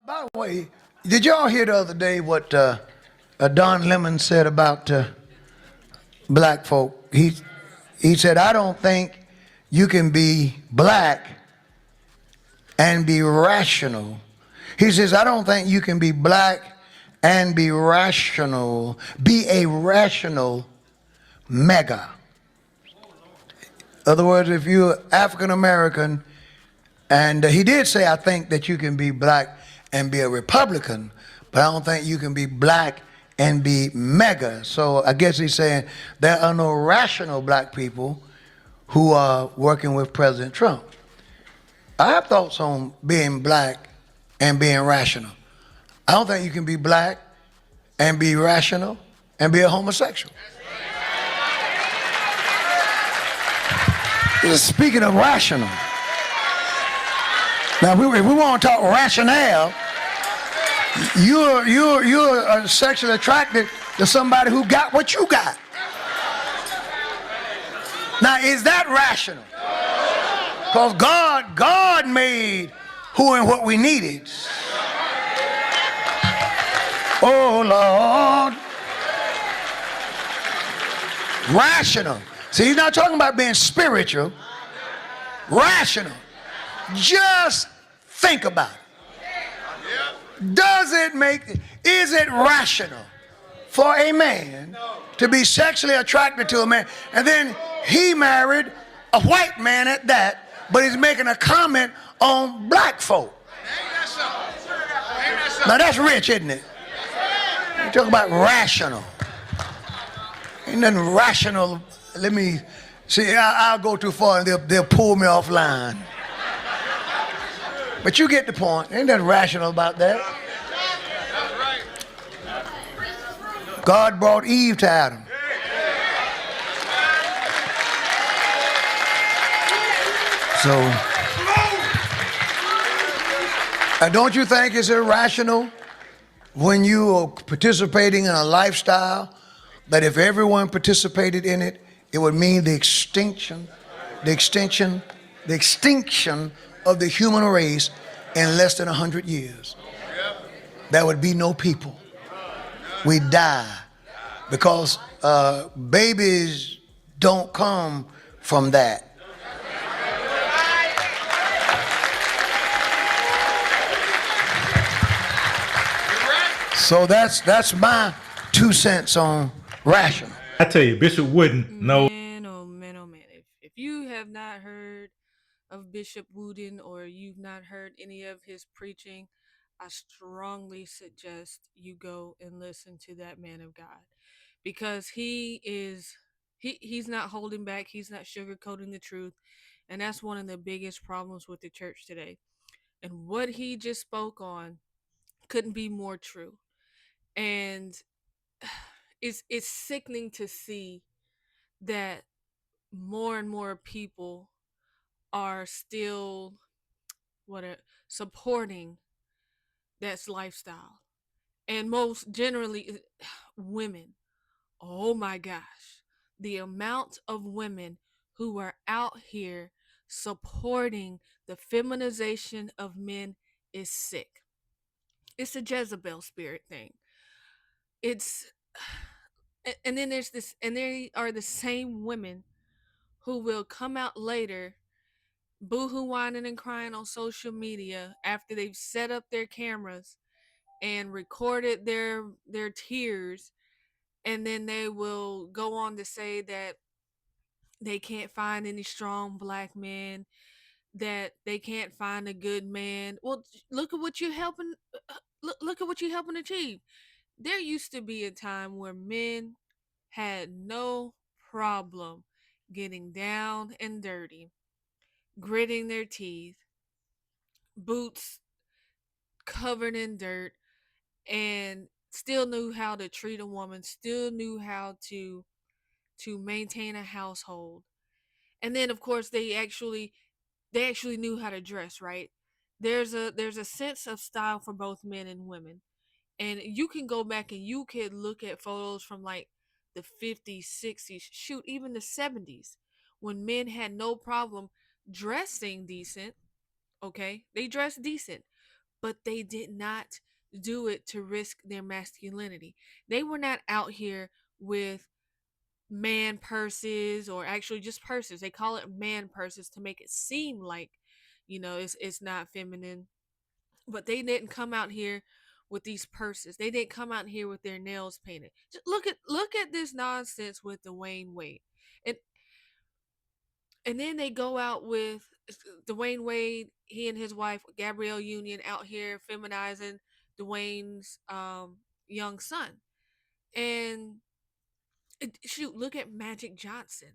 By the way, did y'all hear the other day what Don Lemon said about black folk? He said, "I don't think you can be black and be rational." He says, "I don't think you can be black and be rational, be a rational mega." In other words, if you're African American, and he did say, "I think that you can be black and be a Republican, but I don't think you can be black and be mega." So I guess he's saying there are no rational black people who are working with President Trump. I have thoughts on being black and being rational. I don't think you can be black and be rational and be a homosexual. Speaking of rational, now if we want to talk rationale, you're sexually attracted to somebody who got what you got. Now, is that rational? Because God made who and what we needed. Oh Lord. Rational. See, he's not talking about being spiritual. Rational. Just think about it. Is it rational for a man to be sexually attracted to a man, and then he married a white man at that, but he's making a comment on black folk? Now that's rich, isn't it? You talk about rational. Ain't nothing rational. Let me see. I'll go too far and they'll pull me offline. But you get the point. Ain't nothing rational about that. God brought Eve to Adam. So, don't you think it's irrational when you are participating in a lifestyle that if everyone participated in it, it would mean the extinction of the human race in less than 100 years? There would be no people. We die because babies don't come from that. So that's my 2 cents on rational. I tell you, Bishop Wooden, no. Man, oh man, oh man. If you have not heard of Bishop Wooden or you've not heard any of his preaching, I strongly suggest you go and listen to that man of God because he's not holding back, he's not sugarcoating the truth, and that's one of the biggest problems with the church today. And what he just spoke on couldn't be more true. And it's sickening to see that more and more people are still supporting that lifestyle, and most generally women. Oh my gosh, the amount of women who are out here supporting the feminization of men is sick. It's a Jezebel spirit thing. It's and then there's this, and they are the same women who will come out later boohoo whining and crying on social media after they've set up their cameras and recorded their tears, and then they will go on to say that they can't find any strong black men, that they can't find a good man. Well, look at what you're helping look at what you're helping achieve. There used to be a time where men had no problem getting down and dirty, gritting their teeth, boots covered in dirt, and still knew how to treat a woman, still knew how to maintain a household. And then of course they actually knew how to dress, right? There's a sense of style for both men and women. And you can go back and you could look at photos from like the 50s, 60s, shoot, even the 70s, when men had no problem dressing decent. Okay, they dressed decent, but they did not do it to risk their masculinity. They were not out here with man purses, or actually just purses. They call it man purses to make it seem like, it's not feminine. But they didn't come out here with these purses. They didn't come out here with their nails painted. Just look at this nonsense with Dwayne Wade. And and then they go out with Dwayne Wade, he and his wife Gabrielle Union out here feminizing Dwayne's young son. And shoot, look at Magic Johnson.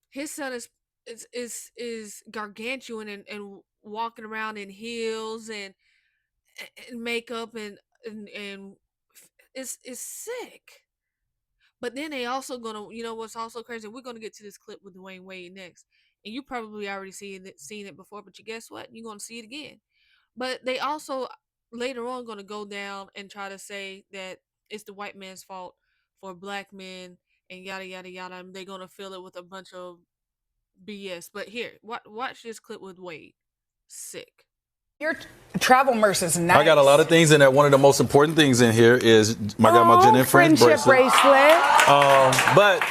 His son is gargantuan and walking around in heels and makeup and it's sick. But then they also gonna, what's also crazy? We're gonna get to this clip with Dwayne Wade next, and you probably already seen it before. But you guess what? You're gonna see it again. But they also later on gonna go down and try to say that it's the white man's fault for black men and yada yada yada. And they're gonna fill it with a bunch of BS. But here, watch this clip with Wade. Sick. Your travel merce is nice. I got a lot of things in there. One of the most important things in here is I got my Jen and Friends friendship bracelet. But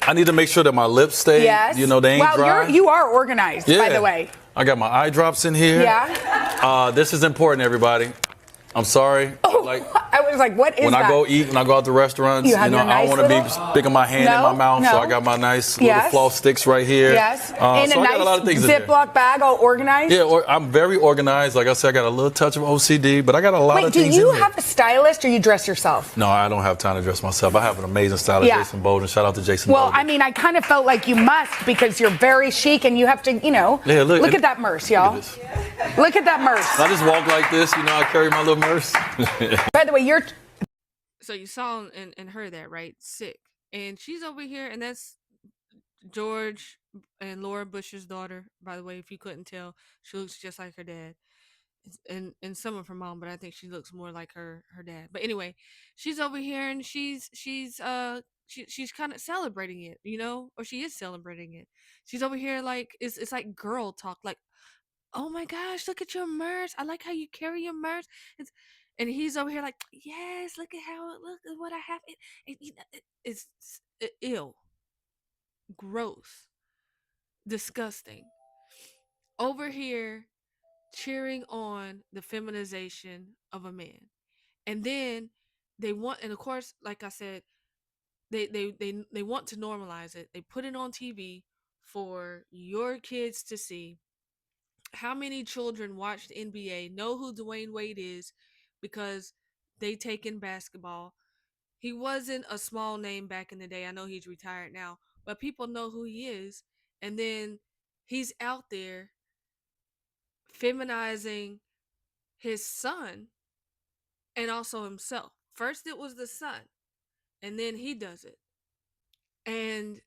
I need to make sure that my lips stay, Yes. they ain't dry. You are organized, by the way. I got my eye drops in here. Yeah. This is important, everybody. I'm sorry. I was like, what is when that? I go eat, when I go out to restaurants, You have your I nice don't want to be little- sticking my hand in my mouth, so No. I got my nice Yes. little floss sticks right here. Yes. So In I a got a lot of nice things in there. Ziploc bag, all organized? Yeah, I'm very organized. Like I said, I got a little touch of OCD, but I got a lot Wait, of do things you in here. have a stylist or you dress yourself? No, I don't have time to dress myself. I have an amazing stylist, Yeah. Jason Bolden. Shout out to Jason Well, Bolden. I mean, I kind of felt like you must because you're very chic and you have to, Yeah, look at that merce, y'all. this. Look at that merce. I just walk like this, I carry my little merce. By the way, you're So you saw and heard that, right? Sick. And she's over here, and that's George and Laura Bush's daughter. By the way, if you couldn't tell, she looks just like her dad, and some of her mom, but I think she looks more like her dad. But anyway, she's over here, and she's kind of celebrating it, or she is celebrating it. She's over here like it's like girl talk, like, oh my gosh, look at your merch. I like how you carry your merch. And he's over here like, yes, look at what I have. It's ill, gross, disgusting. Over here cheering on the feminization of a man. And then and of course, like I said, they want to normalize it. They put it on TV for your kids to see. How many children watch the NBA, know who Dwayne Wade is because they take in basketball? He wasn't a small name back in the day. I know he's retired now, but people know who he is. And then he's out there feminizing his son and also himself. First it was the son, and then he does it. And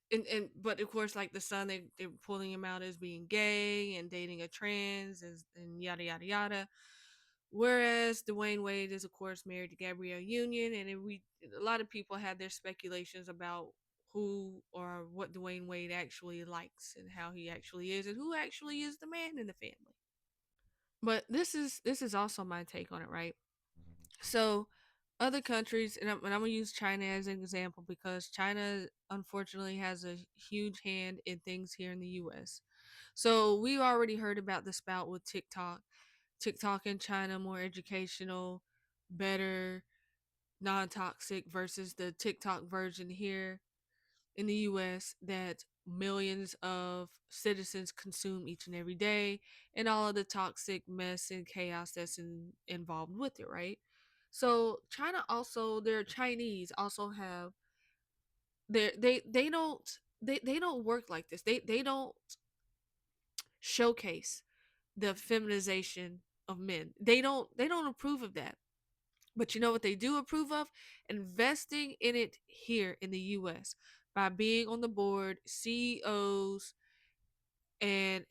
but of course, like the son, they're pulling him out as being gay and dating a trans and yada yada yada. Whereas Dwayne Wade is, of course, married to Gabrielle Union, and a lot of people had their speculations about who or what Dwayne Wade actually likes and how he actually is, and who actually is the man in the family. But this is also my take on it, right? So, other countries, and I'm gonna use China as an example because China unfortunately has a huge hand in things here in the U.S. So we already heard about the spout with TikTok. TikTok in China more educational, better, non-toxic versus the TikTok version here in the US that millions of citizens consume each and every day, and all of the toxic mess and chaos that's involved with it, right? So China also, their Chinese also have they don't work like this. They don't showcase the feminization of men. They don't approve of that. But you know what they do approve of? Investing in it here in the US by being on the board, CEOs and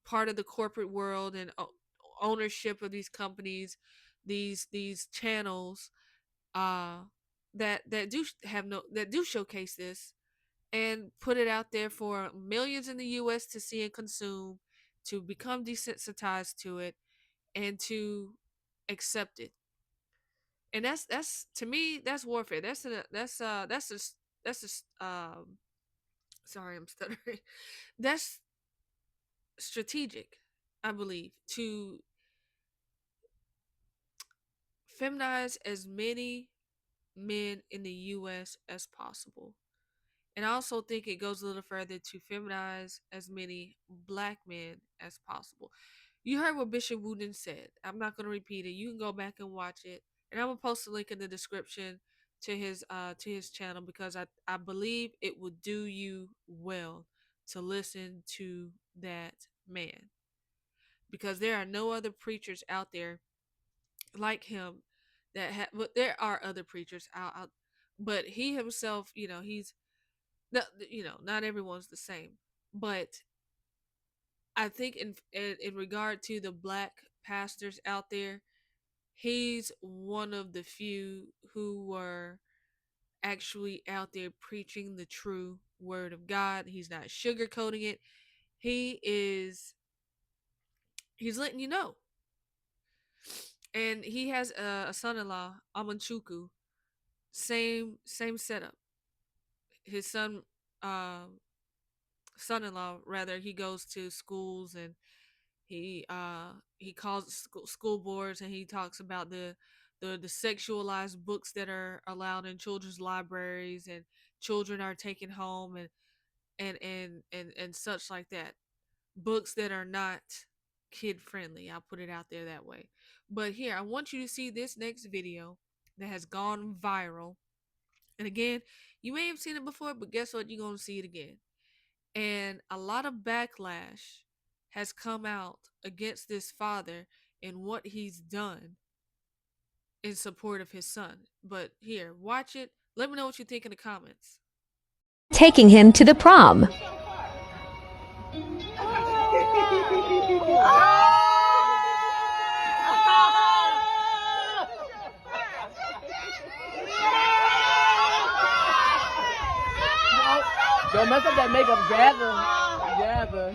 part of the corporate world and ownership of these companies, these channels that do have no that do showcase this and put it out there for millions in the US to see and consume. to become desensitized to it, and to accept it. And that's to me, that's warfare. That's just sorry, I'm stuttering. That's strategic, I believe, to feminize as many men in the US as possible. And I also think it goes a little further to feminize as many black men as possible. You heard what Bishop Wooden said. I'm not going to repeat it. You can go back and watch it. And I'm going to post a link in the description to his channel, because I believe it would do you well to listen to that man, because there are no other preachers out there like him that well, there are other preachers out, but he himself, he's not everyone's the same. But I think in regard to the black pastors out there, he's one of the few who were actually out there preaching the true word of God. He's not sugarcoating it. He's letting you know. And he has a son-in-law, Amanchuku. Same setup. His son-in-law rather, he goes to schools, and he calls school boards, and he talks about the sexualized books that are allowed in children's libraries, and children are taken home, and such like that. Books that are not kid friendly. I'll put it out there that way. But here, I want you to see this next video that has gone viral. And again, you may have seen it before, but guess what? You're going to see it again. And a lot of backlash has come out against this father and what he's done in support of his son. But here, watch it. Let me know what you think in the comments. Taking him to the prom. Don't mess up that makeup, gather. Gather.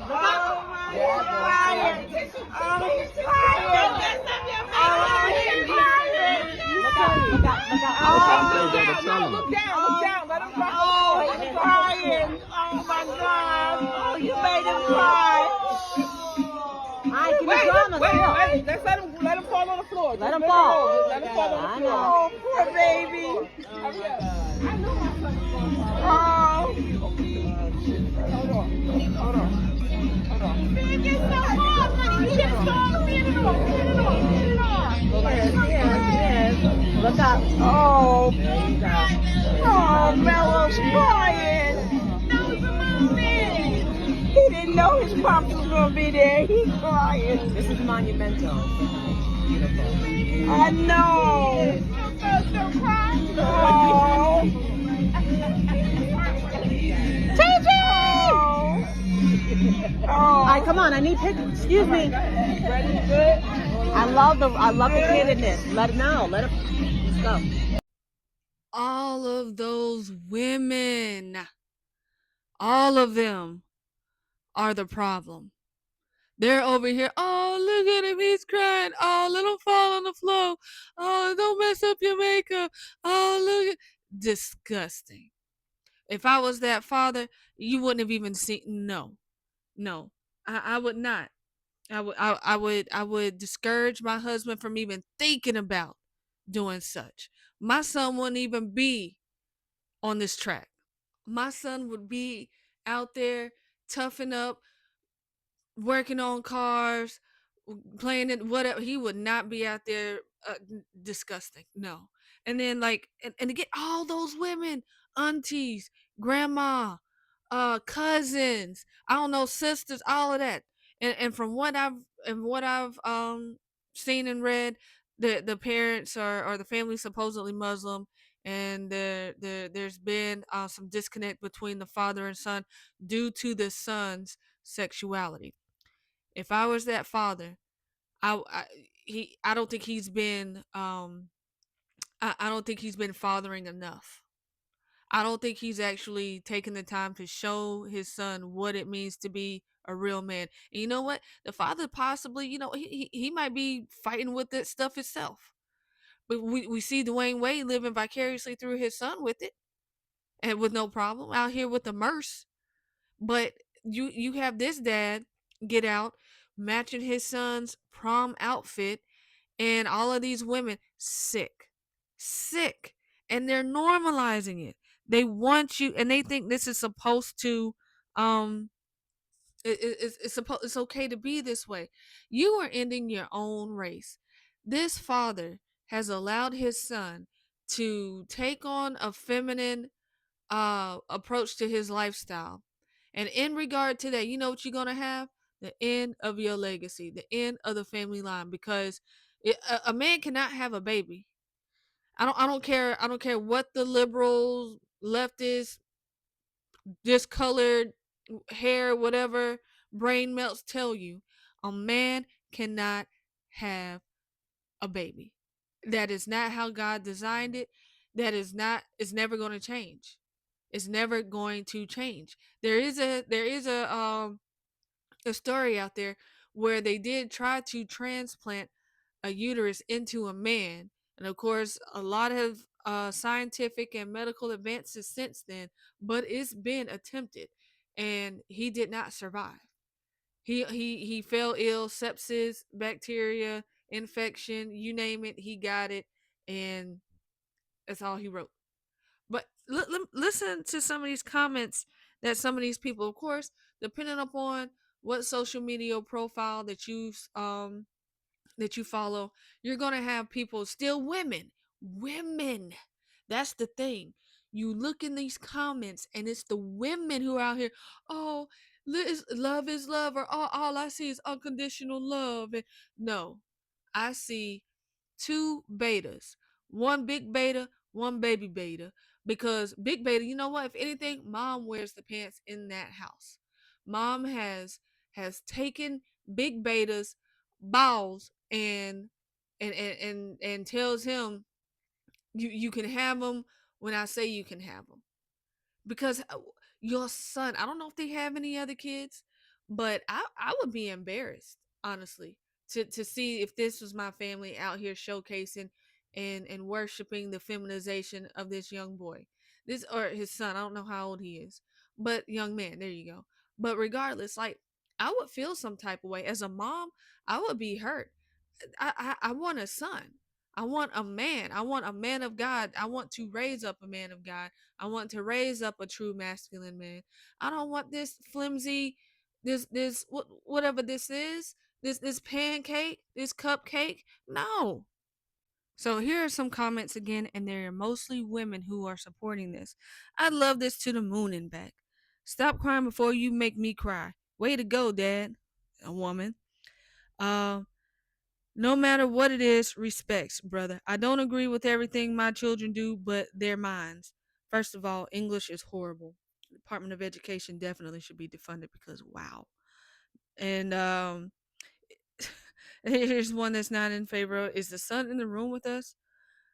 Look down, let him cry. Oh, he's crying. Oh my God. Oh, you made him cry. Wait, let's let him fall on the floor. Let him fall. Let him fall on the floor. Oh, poor baby. I know my son is going to fall. Oh. Hold on. Man, get so hard, honey. Get so hard. Get it on. Yes. Look up. Oh. Oh, Mello's crying. That was a moment. He didn't know his pops was going to be there. He's crying. This is monumental. Beautiful. I know. Don't cry. Oh. Oh. All right, come on. I need pictures. Excuse me. Ready? Good. I love the candidness. Let it know. Let it. Let's go. All of those women, all of them are the problem. They're over here. Oh, look at him. He's crying. Oh, let him fall on the floor. Oh, don't mess up your makeup. Oh, look at. Disgusting. If I was that father, you wouldn't have even seen. No, I would not. I would discourage my husband from even thinking about doing such. My son wouldn't even be on this track. My son would be out there toughing up, working on cars, playing it, whatever. He would not be out there disgusting. No. And then and to get all those women, aunties, grandma, cousins, I don't know, sisters, all of that. And from what I've seen and read, the parents or the family supposedly Muslim, and there's been some disconnect between the father and son due to the son's sexuality. If I was that father, I don't think he's been I don't think he's been fathering enough. I don't think he's actually taken the time to show his son what it means to be a real man. And you know what? The father possibly, he might be fighting with that stuff himself. But we see Dwayne Wade living vicariously through his son with it, and with no problem out here with the merce. But you have this dad get out matching his son's prom outfit, and all of these women sick, and they're normalizing it. They want you, and they think this is supposed to um it's okay to be this way. You are ending your own race. This father has allowed his son to take on a feminine approach to his lifestyle. And in regard to that, you know what you're going to have? The end of your legacy, the end of the family line, because a man cannot have a baby. I don't care what the liberals, leftists, discolored hair, whatever brain melts tell you. A man cannot have a baby. That is not how God designed it. That is not, it's never going to change. It's never going to change. There is a story out there where they did try to transplant a uterus into a man, and of course a lot of scientific and medical advances since then, but it's been attempted, and he did not survive. He fell ill, sepsis, bacteria, infection, you name it, he got it, and that's all he wrote. But listen to some of these comments that some of these people, of course, depending upon what social media profile that you follow, you're gonna have people, still women. That's the thing. You look in these comments, and it's the women who are out here. Oh, love is love, or all I see is unconditional love. And no, I see two betas, one big beta, one baby beta. Because big beta, you know what? If anything, mom wears the pants in that house. Mom has taken big beta's balls and tells him, you can have them when I say you can have them. Because your son, I don't know if they have any other kids, but I would be embarrassed, honestly, to see if this was my family out here showcasing and worshiping the feminization of this young boy, this, or his son. I don't know how old he is, but young man, there you go. But regardless, like, I would feel some type of way as a mom. I would be hurt. I want a son. I want a man. I want a man of God. I want to raise up a man of God. I want to raise up a true masculine man. I don't want this flimsy, this whatever this is, this pancake, this cupcake. No. So here are some comments again, and they're mostly women who are supporting this. I love this to the moon and back. Stop crying before you make me cry. Way to go, Dad. A woman. Uh, no matter what it is, respects, brother. I don't agree with everything my children do, but they're mine. First of all, English is horrible. Department of Education definitely should be defunded, because wow. And here's one that's not in favor of. Is the son in the room with us?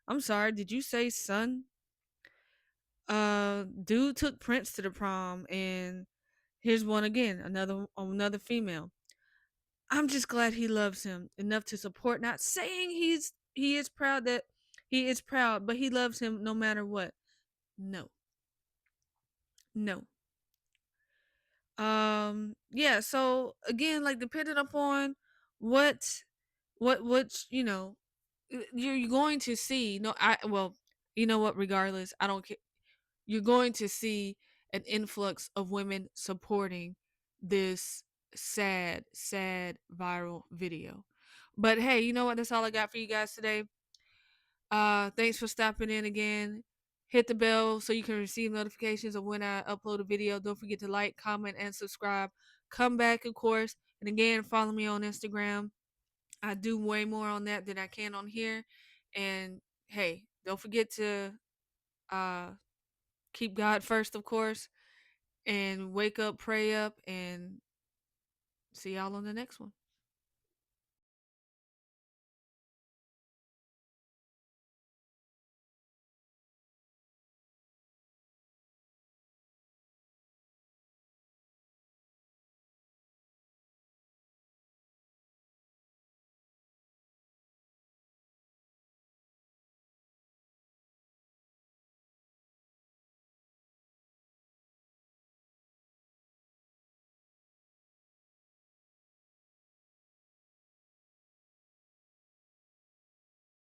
I'm sorry, did you say son? Dude took Prince to the prom, and here's one again, another female. I'm just glad he loves him enough to support. Not saying he is proud that he is proud, but he loves him no matter what. No. No. Yeah, so again, like, depending upon what you're going to see. No, I well, you know what, regardless, I don't care. You're going to see an influx of women supporting this sad viral video. But hey, you know what? That's all I got for you guys today. Thanks for stopping in again. Hit the bell so you can receive notifications of when I upload a video. Don't forget to like, comment, and subscribe. Come back, of course. And again, follow me on Instagram. I do way more on that than I can on here. And hey, don't forget to uh keep God first, of course, and wake up, pray up, and see y'all on the next one.